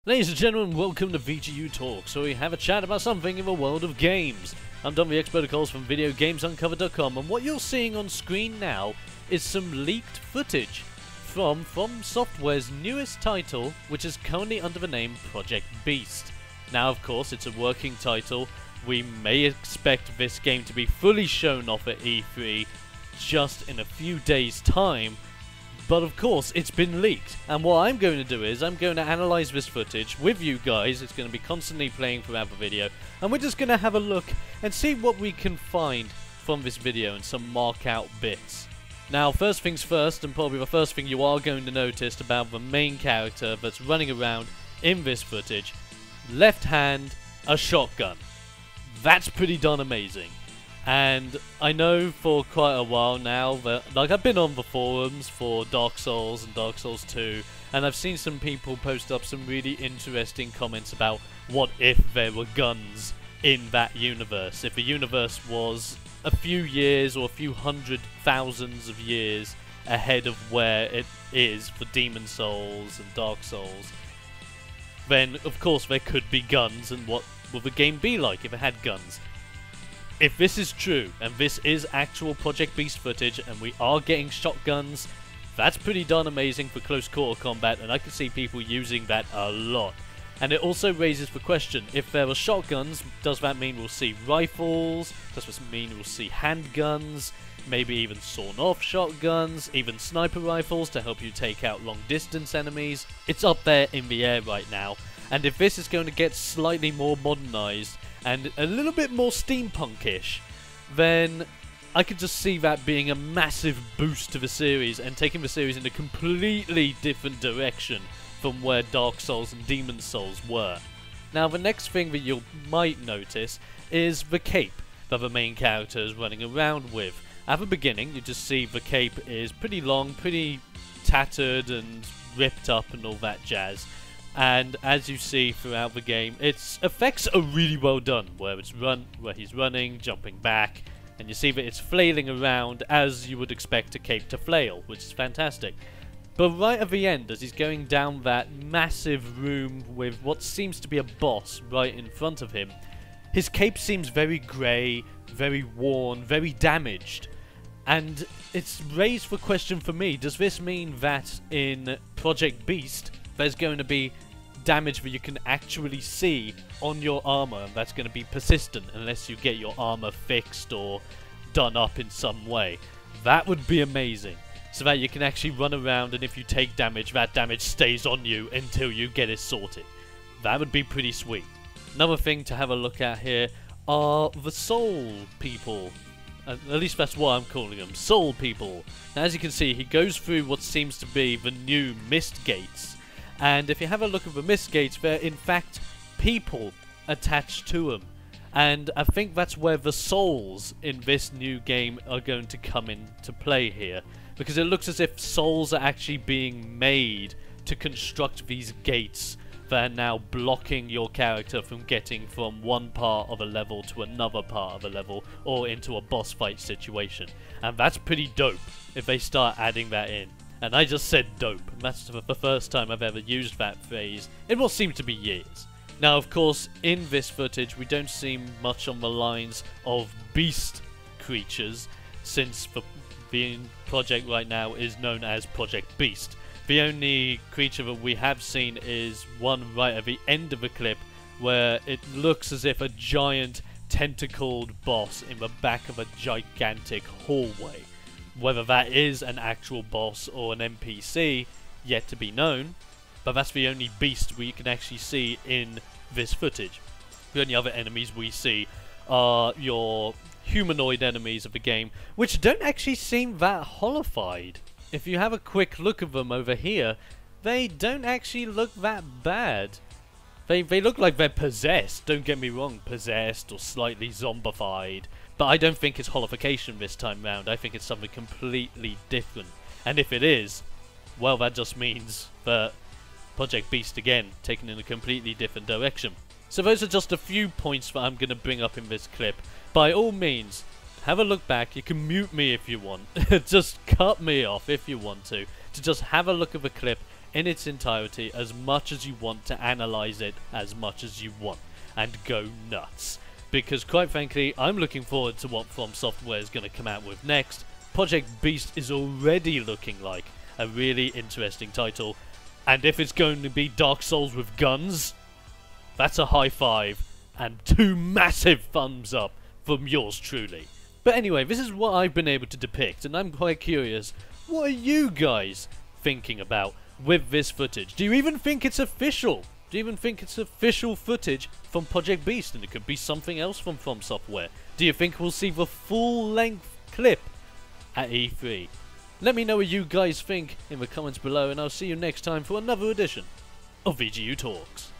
Ladies and gentlemen, welcome to VGU Talks, where we have a chat about something in the world of games. I'm Don the Expert Calls from VideoGamesUncovered.com, and what you're seeing on screen now is some leaked footage from FromSoftware's newest title, which is currently under the name Project Beast. Now, of course, it's a working title. We may expect this game to be fully shown off at E3 just in a few days' time. But of course, it's been leaked, and what I'm going to do is I'm going to analyze this footage with you guys. It's going to be constantly playing throughout the video, and we're just going to have a look and see what we can find from this video and some mark out bits. Now, first things first, and probably the first thing you are going to notice about the main character that's running around in this footage, left hand, a shotgun. That's pretty darn amazing. And I know for quite a while now that, like, I've been on the forums for Dark Souls and Dark Souls 2, and I've seen some people post up some really interesting comments about what if there were guns in that universe. If the universe was a few years or a few hundred thousands of years ahead of where it is for Demon Souls and Dark Souls, then of course there could be guns, and what would the game be like if it had guns? If this is true, and this is actual Project Beast footage, and we are getting shotguns, that's pretty darn amazing for close quarter combat, and I can see people using that a lot. And it also raises the question, if there are shotguns, does that mean we'll see rifles? Does this mean we'll see handguns? Maybe even sawn-off shotguns, even sniper rifles to help you take out long-distance enemies? It's up there in the air right now, and if this is going to get slightly more modernized, and a little bit more steampunkish, then I could just see that being a massive boost to the series and taking the series in a completely different direction from where Dark Souls and Demon Souls were. Now, the next thing that you might notice is the cape that the main character is running around with. At the beginning, you just see the cape is pretty long, pretty tattered and ripped up and all that jazz. And as you see throughout the game, its effects are really well done, where he's running, jumping back, and you see that it's flailing around as you would expect a cape to flail, which is fantastic. But right at the end, as he's going down that massive room with what seems to be a boss right in front of him, his cape seems very grey, very worn, very damaged. And it's raised the question for me, does this mean that in Project Beast, there's going to be damage that you can actually see on your armor, and that's going to be persistent unless you get your armor fixed or done up in some way? That would be amazing, so that you can actually run around, and if you take damage, that damage stays on you until you get it sorted. That would be pretty sweet. Another thing to have a look at here are the soul people. At least that's what I'm calling them, soul people. Now, as you can see, he goes through what seems to be the new mist gates. And if you have a look at the mist gates, they're in fact people attached to them. And I think that's where the souls in this new game are going to come into play here. Because it looks as if souls are actually being made to construct these gates that are now blocking your character from getting from one part of a level to another part of a level, or into a boss fight situation. And that's pretty dope if they start adding that in. And I just said dope, and that's the first time I've ever used that phrase in what seemed to be years. Now, of course, in this footage, we don't see much on the lines of beast creatures, since the project right now is known as Project Beast. The only creature that we have seen is one right at the end of the clip, where it looks as if a giant tentacled boss in the back of a gigantic hallway. Whether that is an actual boss or an NPC, yet to be known, but that's the only beast we can actually see in this footage. The only other enemies we see are your humanoid enemies of the game, which don't actually seem that holified. If you have a quick look at them over here, they don't actually look that bad. They look like they're possessed, don't get me wrong, possessed or slightly zombified. But I don't think it's holification this time round. I think it's something completely different. And if it is, well, that just means that Project Beast, again, taken in a completely different direction. So those are just a few points that I'm going to bring up in this clip. By all means, have a look back. You can mute me if you want. Just cut me off if you want to just have a look at the clip in its entirety as much as you want, to analyze it as much as you want, and go nuts. Because quite frankly, I'm looking forward to what FromSoftware is going to come out with next. Project Beast is already looking like a really interesting title, and if it's going to be Dark Souls with guns, that's a high five and 2 massive thumbs up from yours truly. But anyway, this is what I've been able to depict, and I'm quite curious, what are you guys thinking about with this footage? Do you even think it's official? Do you even think it's official footage from Project Beast and it could be something else from FromSoftware? Do you think we'll see the full-length clip at E3? Let me know what you guys think in the comments below, and I'll see you next time for another edition of VGU Talks.